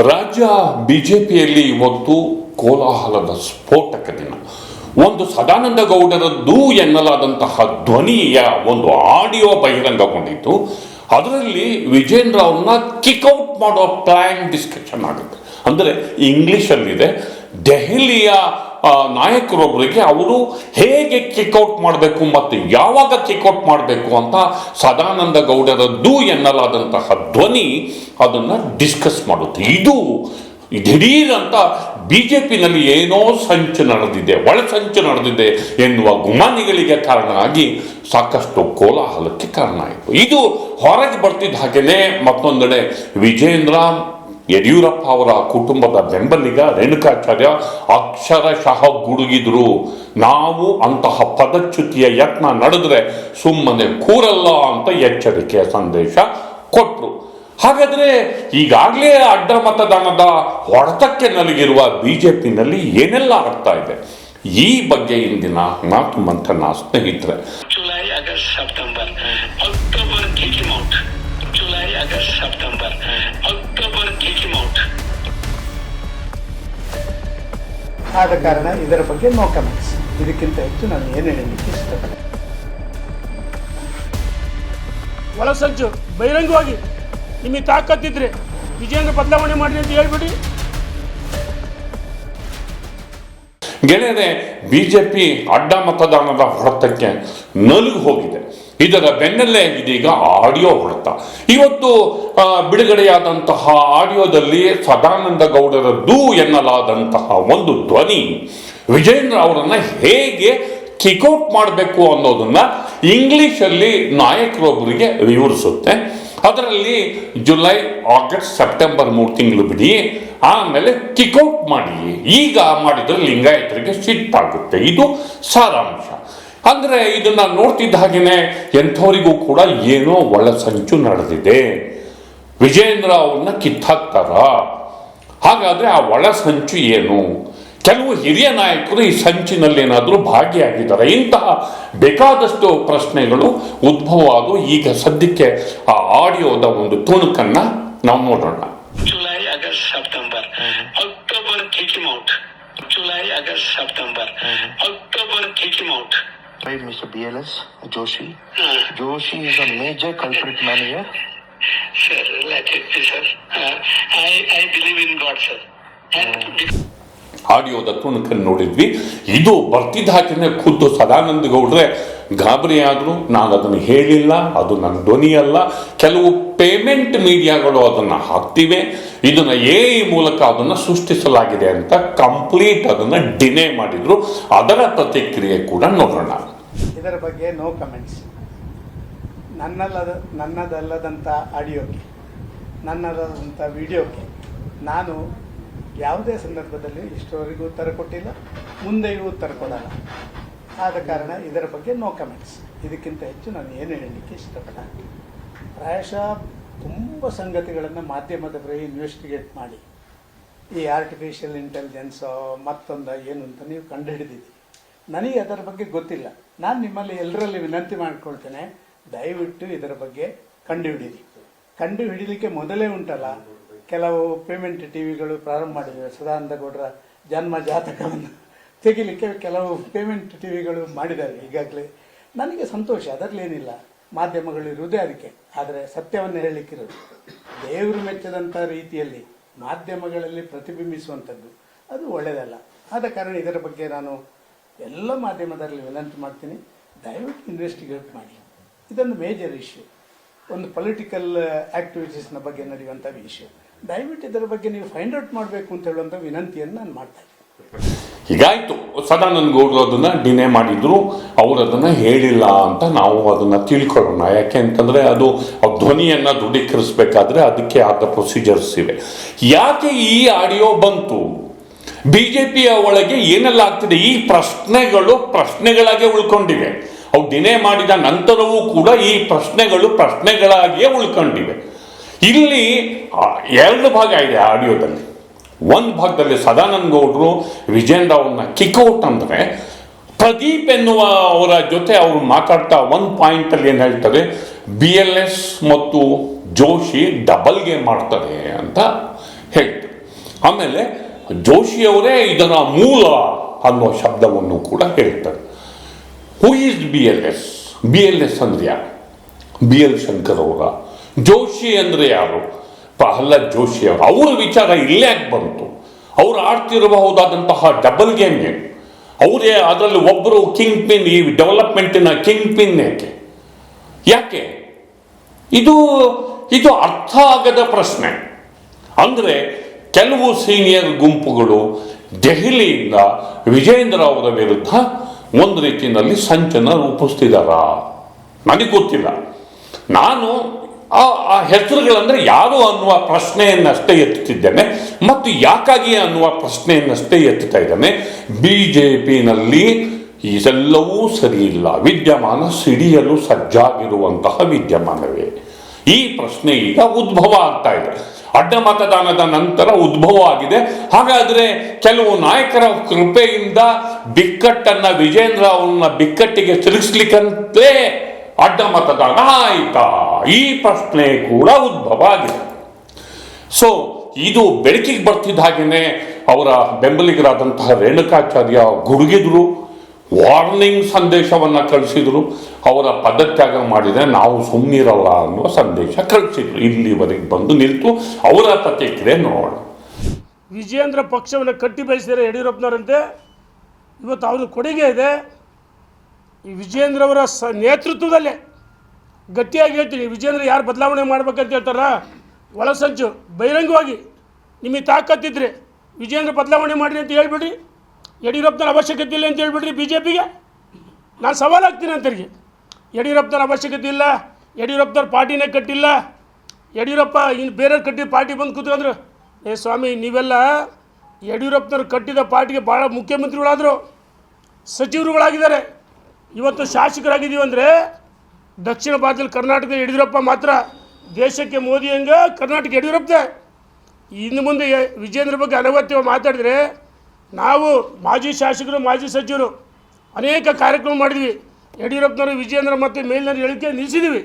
ರಾಜ್ಯ ಬಿಜೆಪಿಯಲ್ಲಿ ಇವತ್ತು ಕೋಲಾಹಲದ ಸ್ಫೋಟಕ ದಿನ. ಒಂದು ಸದಾನಂದ ಗೌಡರದ್ದು ಎನ್ನಲಾದಂತಹ ಧ್ವನಿಯ ಒಂದು ಆಡಿಯೋ ಬಹಿರಂಗಗೊಂಡಿತ್ತು. ಅದರಲ್ಲಿ ವಿಜೇಂದ್ರ ಅವ್ರನ್ನ ಕಿಕ್ಔಟ್ ಮಾಡೋ ಪ್ಲಾನ್ ಡಿಸ್ಕಷನ್ ಆಗುತ್ತೆ. ಅಂದರೆ ಇಂಗ್ಲಿಷಲ್ಲಿದೆ, ದೆಹಲಿಯ ನಾಯಕರೊಬ್ಬರಿಗೆ ಅವರು ಹೇಗೆ ಕಿಕ್ಔಟ್ ಮಾಡಬೇಕು ಮತ್ತು ಯಾವಾಗ ಕಿಕ್ಔಟ್ ಮಾಡಬೇಕು ಅಂತ ಸದಾನಂದ ಗೌಡರದ್ದು ಎನ್ನಲಾದಂತಹ ಧ್ವನಿ ಅದನ್ನು ಡಿಸ್ಕಸ್ ಮಾಡುತ್ತೆ. ಇದು ದಿಢೀರಂತ ಬಿಜೆಪಿನಲ್ಲಿ ಏನೋ ಸಂಚು ನಡೆದಿದೆ, ಒಳಸಂಚು ನಡೆದಿದೆ ಎನ್ನುವ ಗುಮಾನಿಗಳಿಗೆ ಕಾರಣ ಆಗಿ ಸಾಕಷ್ಟು ಕೋಲಾಹಲಕ್ಕೆ ಕಾರಣ ಆಯಿತು. ಇದು ಹೊರಗೆ ಬರ್ತಿದ್ದ ಹಾಗೆಯೇ ಮತ್ತೊಂದೆಡೆ ವಿಜೇಂದ್ರ ಯಡಿಯೂರಪ್ಪ ಅವರ ಕುಟುಂಬದ ಬೆಂಬಲಿಗ ರೇಣುಕಾಚಾರ್ಯ ಅಕ್ಷರಶಃ ಗುಡುಗಿದ್ರು. ನಾವು ಅಂತಹ ಪದಚ್ಯುತಿಯ ಯತ್ನ ನಡೆದ್ರೆ ಸುಮ್ಮನೆ ಕೂರಲ್ಲ ಅಂತ ಎಚ್ಚರಿಕೆಯ ಸಂದೇಶ ಕೊಟ್ಟರು. ಹಾಗಾದ್ರೆ ಈಗಾಗಲೇ ಅಡ್ಡ ಮತದಾನದ ಹೊಡೆತಕ್ಕೆ ನಲಗಿರುವ ಬಿಜೆಪಿನಲ್ಲಿ ಏನೆಲ್ಲ ಆಗ್ತಾ ಇದೆ, ಈ ಬಗ್ಗೆ ಇಂದಿನ ಮಾತು ಮಂಥನ ಸ್ನೇಹಿತರೆ. July August September October kick out, July August September October kick out. ಆದ ಕಾರಣ ಇದರ ಬಗ್ಗೆ ನೋ ಕಮೆಂಟ್ಸ್. ಇದಕ್ಕಿಂತ ಹೆಚ್ಚು ನಾನು ಏನು ಹೇಳಲಿಕ್ಕೆ ಇಷ್ಟಪಡ್ತೀನಿ. ಒಳಸಂಚು ಬಹಿರಂಗವಾಗಿ ನಿಮಗೆ ತಾಕತ್ತಿದ್ರೆ ವಿಜೇಂದ್ರ ಬದಲಾವಣೆ ಮಾಡಿ ಅಂತ ಹೇಳ್ಬಿಡಿ. ಗೆಳೆಯರೆ, ಬಿಜೆಪಿ ಅಡ್ಡ ಮತದಾನದ ಹೊಡೆತಕ್ಕೆ ನಲುಗು ಹೋಗಿದೆ. ಇದರ ಬೆನ್ನಲ್ಲೇ ಇದೀಗ ಆಡಿಯೋ ಹೊಡೆತ. ಇವತ್ತು ಬಿಡುಗಡೆಯಾದಂತಹ ಆಡಿಯೋದಲ್ಲಿ ಸದಾನಂದ ಗೌಡರದ್ದು ಎನ್ನಲಾದಂತಹ ಒಂದು ಧ್ವನಿ ವಿಜೇಂದ್ರ ಅವರನ್ನ ಹೇಗೆ ಕಿಕ್ಔಟ್ ಮಾಡಬೇಕು ಅನ್ನೋದನ್ನ ಇಂಗ್ಲಿಷಲ್ಲಿ ನಾಯಕರೊಬ್ಬರಿಗೆ ವಿವರಿಸುತ್ತೆ. ಅದರಲ್ಲಿ ಜುಲೈ ಆಗಸ್ಟ್ ಸೆಪ್ಟೆಂಬರ್ 3 ತಿಂಗಳು ಬಿಡಿ, ಆಮೇಲೆ ಕಿಕ್ಔಟ್ ಮಾಡಿ, ಈಗ ಮಾಡಿದ್ರೆ ಲಿಂಗಾಯತರಿಗೆ ಸಿಟ್ಟಾಗುತ್ತೆ. ಇದು ಸಾರಾಂಶ. ಅಂದರೆ ಇದನ್ನ ನೋಡ್ತಿದ್ದ ಹಾಗೇನೆ ಎಂಥವರಿಗೂ ಕೂಡ ಏನೋ ಒಳಸಂಚು ನಡೆದಿದೆ, ವಿಜೇಂದ್ರ ಅವ್ರನ್ನ ಕಿತ್ತಾಕ್ತಾರ. ಹಾಗಾದ್ರೆ ಆ ಒಳಸಂಚು ಏನು? ಕೆಲವು ಹಿರಿಯ ನಾಯಕರು ಈ ಸಂಚಿನಲ್ಲಿ ಏನಾದರೂ ಭಾಗಿಯಾಗಿದ್ದಾರೆ. ಇಂತಹ ಬೇಕಾದಷ್ಟು ಪ್ರಶ್ನೆಗಳು ಉದ್ಭವ ಆದವು. ಈಗ ಸದ್ಯಕ್ಕೆ ಆ ಆಡಿಯೋದ ಒಂದು ತುಣುಕನ್ನ ನಾವು ನೋಡೋಣ. July August September October kick out, July August September October kick out. Right, Mr. BLS Joshi. Joshi is a major culprit man here. Sir, let it be, sir. I believe in God, sir. ಆಡಿಯೋದ ತುಣುಕನ್ನು ನೋಡಿದ್ವಿ. ಇದು ಬರ್ತಿದ್ದ ಹಾಕಿನೇ ಖುದ್ದು ಸದಾನಂದ ಗೌಡ್ರೆ ಗಾಬರಿ ಆದ್ರು. ನಾನು ಅದನ್ನು ಹೇಳಿಲ್ಲ, ಅದು ನನ್ನ ಧ್ವನಿ ಅಲ್ಲ, ಕೆಲವು ಪೇಮೆಂಟ್ ಮೀಡಿಯಾಗಳು ಅದನ್ನು ಹಾಕ್ತಿವೆ, ಇದನ್ನ ಎಐ ಮೂಲಕ ಅದನ್ನು ಸೃಷ್ಟಿಸಲಾಗಿದೆ ಅಂತ ಕಂಪ್ಲೀಟ್ ಅದನ್ನು ಡಿನೇ ಮಾಡಿದ್ರು. ಅದರ ಪ್ರತಿಕ್ರಿಯೆ ಕೂಡ ನೋಡೋಣ. ಇದರ ಬಗ್ಗೆ ನೋ ಕಮೆಂಟ್ಸ್. ನನ್ನದಲ್ಲದಂಥ ಆಡಿಯೋಗೆ, ನನ್ನದಲ್ಲದಂಥ ವಿಡಿಯೋಗೆ ನಾನು ಯಾವುದೇ ಸಂದರ್ಭದಲ್ಲಿ ಇಷ್ಟವರೆಗೂ ಉತ್ತರ ಕೊಟ್ಟಿಲ್ಲ, ಮುಂದೆಯೂ ಉತ್ತರ ಕೊಡಲ್ಲ. ಆದ ಕಾರಣ ಇದರ ಬಗ್ಗೆ ನೋ ಕಮೆಂಟ್ಸ್. ಇದಕ್ಕಿಂತ ಹೆಚ್ಚು ನಾನು ಏನು ಹೇಳಲಿಕ್ಕೆ ಇಷ್ಟಪಡ. ಪ್ರಾಯಶಃ ತುಂಬ ಸಂಗತಿಗಳನ್ನು ಮಾಧ್ಯಮದವರೇ ಇನ್ವೆಸ್ಟಿಗೇಟ್ ಮಾಡಿ ಈ ಆರ್ಟಿಫಿಷಿಯಲ್ ಇಂಟೆಲಿಜೆನ್ಸು ಮತ್ತೊಂದು ಏನು ಅಂತ ನೀವು ಕಂಡುಹಿಡಿದಿದ್ದೀರಿ. ನನಗೆ ಅದರ ಬಗ್ಗೆ ಗೊತ್ತಿಲ್ಲ. ನಾನು ನಿಮ್ಮಲ್ಲಿ ಎಲ್ಲರಲ್ಲಿ ವಿನಂತಿ ಮಾಡ್ಕೊಳ್ತೇನೆ, ದಯವಿಟ್ಟು ಇದರ ಬಗ್ಗೆ ಕಂಡುಹಿಡಿಯಿರಿ. ಕಂಡು ಹಿಡಿಲಿಕ್ಕೆ ಮೊದಲೇ ಉಂಟಲ್ಲ, ಕೆಲವು ಪೇಮೆಂಟ್ ಟಿ ವಿಗಳು ಪ್ರಾರಂಭ ಮಾಡಿವೆ. ಸದಾನಂದ ಗೌಡರ ಜನ್ಮ ಜಾತಕವನ್ನು ತೆಗಿಲಿಕ್ಕೆ ಕೆಲವು ಪೇಮೆಂಟ್ ಟಿ ವಿಗಳು ಮಾಡಿದ್ದಾರೆ ಈಗಾಗಲೇ. ನನಗೆ ಸಂತೋಷ, ಅದರಲ್ಲೇನಿಲ್ಲ. ಮಾಧ್ಯಮಗಳು ಇರುವುದೇ ಅದಕ್ಕೆ. ಆದರೆ ಸತ್ಯವನ್ನು ಹೇಳಲಿಕ್ಕಿರೋದು ದೇವರು ಮೆಚ್ಚದಂಥ ರೀತಿಯಲ್ಲಿ ಮಾಧ್ಯಮಗಳಲ್ಲಿ ಪ್ರತಿಬಿಂಬಿಸುವಂಥದ್ದು ಅದು ಒಳ್ಳೆಯದಲ್ಲ. ಆದ ಕಾರಣ ಇದರ ಬಗ್ಗೆ ನಾನು ಎಲ್ಲ ಮಾಧ್ಯಮದಲ್ಲಿ ವಿನಂತಿ ಮಾಡ್ತೀನಿ, ದಯವಿಟ್ಟು ಇನ್ವೆಸ್ಟಿಗೇಟ್ ಮಾಡಿ. ಇದೊಂದು ಮೇಜರ್ ಇಶ್ಯೂ, ಒಂದು ಪೊಲಿಟಿಕಲ್ ಆ್ಯಕ್ಟಿವಿಟೀಸ್ನ ಬಗ್ಗೆ ನಡೆಯುವಂಥ ಇಶ್ಯೂ. ದಯವಿಟ್ಟು ಇದರ ಬಗ್ಗೆ ನೀವು ಫೈಂಡ್ ಔಟ್ ಮಾಡಬೇಕು ಅಂತ ಹೇಳುವಂಥ ವಿನಂತಿಯನ್ನು ನಾನು ಮಾಡ್ತಾ ಇದ್ದೀನಿ. ಹೀಗಾಯ್ತು, ಸದಾನಂದ ಗೌಡರು ಅದನ್ನ ಡಿನೇ ಮಾಡಿದ್ರು, ಅವರು ಅದನ್ನ ಹೇಳಿಲ್ಲ ಅಂತ ನಾವು ಅದನ್ನ ತಿಳ್ಕೊಳ್ಳೋಣ. ಯಾಕೆ ಅಂತಂದ್ರೆ ಅದು ಧ್ವನಿಯನ್ನ ದೃಢೀಕರಿಸಬೇಕಾದ್ರೆ ಅದಕ್ಕೆ ಆದ ಪ್ರೊಸೀಜರ್ಸ್ ಇವೆ. ಯಾಕೆ ಈ ಆಡಿಯೋ ಬಂತು, ಬಿಜೆಪಿಯ ಒಳಗೆ ಏನೆಲ್ಲ ಆಗ್ತಿದೆ, ಈ ಪ್ರಶ್ನೆಗಳು ಪ್ರಶ್ನೆಗಳಾಗೆ ಉಳ್ಕೊಂಡಿವೆ. ಅವು ಡಿನೇ ಮಾಡಿದ ನಂತರವೂ ಕೂಡ ಈ ಪ್ರಶ್ನೆಗಳು ಪ್ರಶ್ನೆಗಳಾಗಿಯೇ ಉಳ್ಕೊಂಡಿವೆ. ಇಲ್ಲಿ 2 ಭಾಗ ಇದೆ ಆಡಿಯೋದಲ್ಲಿ. ಒಂದು ಭಾಗದಲ್ಲಿ ಸದಾನಂದ ಗೌಡರು ವಿಜೇಂದ್ರ ಅವ್ರನ್ನ ಕಿಕ್ಔಟ್ ಅಂದರೆ, ಪ್ರದೀಪ್ ಎನ್ನುವ ಅವರ ಜೊತೆ ಅವರು ಮಾತಾಡ್ತಾ ಒಂದು ಪಾಯಿಂಟಲ್ಲಿ ಏನು ಹೇಳ್ತಾರೆ, BLS ಮತ್ತು ಜೋಶಿ ಡಬಲ್ ಗೇಮ್ ಮಾಡ್ತಾರೆ ಅಂತ ಹೇಳ್ತಾರೆ. ಆಮೇಲೆ ಜೋಶಿಯವರೇ ಇದರ ಮೂಲ ಅನ್ನುವ ಶಬ್ದವನ್ನು ಕೂಡ ಹೇಳ್ತಾರೆ. Who is BLS? BLS ಅಂದ್ರೆ ಯಾರು? BL ಶಂಕರ್ ಅವರ. ಜೋಶಿ ಅಂದ್ರೆ ಯಾರು? ಪ್ರಹ್ಲಾದ್ ಜೋಶಿ ಅವರು. ಅವರ ವಿಚಾರ ಇಲ್ಲೇ ಯಾಕೆ ಬಂತು? ಅವರು ಆಡ್ತಿರಬಹುದಾದಂತಹ ಡಬಲ್ ಗೇಮ್ ಏನು? ಅವರೇ ಅದರಲ್ಲಿ ಒಬ್ಬರು ಕಿಂಗ್ ಪಿನ್, ಈ ಡೆವಲಪ್ಮೆಂಟಿನ ಕಿಂಗ್ ಪಿನ್ ಯಾಕೆ? ಇದು ಅರ್ಥ ಆಗದ ಪ್ರಶ್ನೆ. ಅಂದರೆ ಕೆಲವು ಸೀನಿಯರ್ ಗುಂಪುಗಳು ದೆಹಲಿಯಿಂದ ವಿಜೇಂದ್ರ ಅವರ ವಿರುದ್ಧ ಒಂದು ರೀತಿಯಲ್ಲಿ ಸಂಚನ ರೂಪಿಸ್ತಿದಾರ, ನನಗೆ ಗೊತ್ತಿಲ್ಲ. ನಾನು ಆ ಹೆಸರುಗಳಂದ್ರೆ ಯಾರು ಅನ್ನುವ ಪ್ರಶ್ನೆಯನ್ನಷ್ಟೇ ಎತ್ತುತ್ತಿದ್ದೇನೆ, ಮತ್ತು ಯಾಕಾಗಿ ಅನ್ನುವ ಪ್ರಶ್ನೆಯನ್ನಷ್ಟೇ ಎತ್ತುತ್ತಾ ಇದ್ದೇನೆ. BJPನಲ್ಲಿ ಇದೆಲ್ಲವೂ ಸರಿ ಇಲ್ಲ, ವಿದ್ಯಮಾನ ಸಿಡಿಯಲು ಸಜ್ಜಾಗಿರುವಂತಹ ವಿದ್ಯಮಾನವೇ. ಈ ಪ್ರಶ್ನೆ ಈಗ ಉದ್ಭವ ಆಗ್ತಾ ಇದೆ. ಅಡ್ಡ ಮತದಾನದ ನಂತರ ಉದ್ಭವ ಆಗಿದೆ. ಹಾಗಾದ್ರೆ ಕೆಲವು ನಾಯಕರ ಕೃಪೆಯಿಂದ ಬಿಕ್ಕಟ್ಟನ್ನ, ವಿಜೇಂದ್ರ ಅವರನ್ನ ಬಿಕ್ಕಟ್ಟಿಗೆ ತಿರುಗಿಸ್ಲಿಕ್ಕಂತಲೇ ಅಡ್ಡ ಮತದಾನ ಆಯ್ತಾ? ಈ ಪ್ರಶ್ನೆ ಕೂಡ ಉದ್ಭವ ಆಗಿದೆ. ಸೊ ಇದು ಬೆಳಕಿಗೆ ಬರ್ತಿದ್ದ ಹಾಗೇನೆ ಅವರ ಬೆಂಬಲಿಗರಾದಂತಹ ರೇಣುಕಾಚಾರ್ಯ ಗುಡುಗಿದ್ರು, ವಾರ್ನಿಂಗ್ ಸಂದೇಶವನ್ನ ಕಳಿಸಿದ್ರು. ಅವರ ಪದತ್ಯಾಗ ಮಾಡಿದರೆ ನಾವು ಸುಮ್ಮನಿರಲ್ಲ ಅನ್ನುವ ಸಂದೇಶ ಕಳಿಸಿದ್ರು. ಇಲ್ಲಿವರೆಗೆ ಬಂದು ನಿಂತು ಅವರ ಪ್ರತಿಕ್ರಿಯೆ ನೋಡೋಣ. ವಿಜೇಂದ್ರ ಪಕ್ಷವನ್ನು ಕಟ್ಟಿ ಬೆಳೆಸಿದರೆ ಯಡಿಯೂರಪ್ಪನವರಂತೆ. ಇವತ್ತು ಅವ್ರ ಕೊಡುಗೆ ಇದೆ. ಈ ವಿಜೇಂದ್ರ ಅವರ ನೇತೃತ್ವದಲ್ಲೇ ಗಟ್ಟಿಯಾಗಿ ಹೇಳ್ತೀನಿ, ವಿಜೇಂದ್ರ ಯಾರು ಬದಲಾವಣೆ ಮಾಡ್ಬೇಕಂತ ಹೇಳ್ತಾರ ಒಳಸಂಚು ಬಹಿರಂಗವಾಗಿ ನಿಮಗೆ ತಾಕತ್ತಿದ್ರೆ ವಿಜೇಂದ್ರ ಬದಲಾವಣೆ ಮಾಡಿರಿ ಅಂತ ಹೇಳ್ಬಿಡ್ರಿ. ಯಡಿಯೂರಪ್ಪನ ಅವಶ್ಯಕತೆ ಇಲ್ಲ ಅಂತ ಹೇಳ್ಬಿಡ್ರಿ. BJPಗೆ ನಾನು ಸವಾಲು ಹಾಕ್ತೀನಿ ಅಂತರಿಗೆ. ಯಡಿಯೂರಪ್ಪನ ಅವಶ್ಯಕತೆ ಇಲ್ಲ, ಯಡಿಯೂರಪ್ಪನವ್ರ ಪಾರ್ಟಿನೇ ಕಟ್ಟಿಲ್ಲ, ಯಡಿಯೂರಪ್ಪ ಇನ್ನು ಬೇರೆಯವ್ರು ಕಟ್ಟಿದ ಪಾರ್ಟಿ ಬಂದು ಕೂತ್ಕೊಂಡ್ರು. ಸ್ವಾಮಿ, ನೀವೆಲ್ಲ ಯಡಿಯೂರಪ್ಪನವ್ರು ಕಟ್ಟಿದ ಪಾರ್ಟಿಗೆ ಭಾಳ ಮುಖ್ಯಮಂತ್ರಿಗಳಾದರು, ಸಚಿವರುಗಳಾಗಿದ್ದಾರೆ. ಇವತ್ತು ಶಾಸಕರಾಗಿದ್ದೀವಿ ಅಂದರೆ ದಕ್ಷಿಣ ಭಾರತದಲ್ಲಿ ಕರ್ನಾಟಕದ ಯಡಿಯೂರಪ್ಪ ಮಾತ್ರ. ದೇಶಕ್ಕೆ ಮೋದಿ ಹಂಗೆ ಕರ್ನಾಟಕ ಯಡಿಯೂರಪ್ಪದೆ. ಇನ್ನು ಮುಂದೆ ವಿಜೇಂದ್ರ ಬಗ್ಗೆ ಅನಗತ್ಯವಾಗಿ ಮಾತಾಡಿದರೆ ನಾವು ಮಾಜಿ ಶಾಸಕರು, ಮಾಜಿ ಸಚಿವರು ಅನೇಕ ಕಾರ್ಯಕ್ರಮ ಮಾಡಿದ್ವಿ. ಯಡಿಯೂರಪ್ಪನವರು ವಿಜೇಂದ್ರ ಮತ್ತು ಮೇಲಿನ ಹೇಳಿಕೆ ನಿಲ್ಲಿಸಿದ್ದೀವಿ.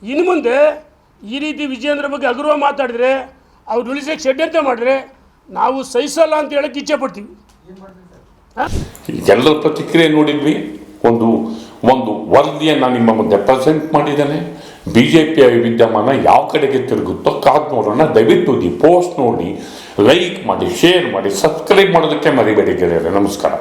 ಇನ್ನು ಮುಂದೆ ಈ ರೀತಿ ವಿಜೇಂದ್ರ ಬಗ್ಗೆ ಹಗುರವ ಮಾತಾಡಿದರೆ, ಅವ್ರು ಉಳಿಸೋಕ್ಕೆ ಷಡ್ಯಂತ್ರ ಮಾಡಿದ್ರೆ ನಾವು ಸಹಿಸಲ್ಲ ಅಂತ ಹೇಳಕ್ಕೆ ಇಚ್ಛೆ ಪಡ್ತೀವಿ. ಎಲ್ಲರ ಪ್ರತಿಕ್ರಿಯೆ ನೋಡಿದ್ವಿ. ಒಂದು ವರದಿಯನ್ನು ನಿಮ್ಮ ಮುಂದೆ ಪ್ರೆಸೆಂಟ್ ಮಾಡಿದ್ದೇನೆ. BJPಯ ವಿದ್ಯಮಾನ ಯಾವ ಕಡೆಗೆ ತಿರುಗುತ್ತೋ ಕಾದು ನೋಡೋಣ. ದಯವಿಟ್ಟು ಈ ಪೋಸ್ಟ್ ನೋಡಿ, ಲೈಕ್ ಮಾಡಿ, ಶೇರ್ ಮಾಡಿ, ಸಬ್ಸ್ಕ್ರೈಬ್ ಮಾಡೋದಕ್ಕೆ ಮರಿಬೇಡಿ ಗೆಳೆಯರೆ. ನಮಸ್ಕಾರ.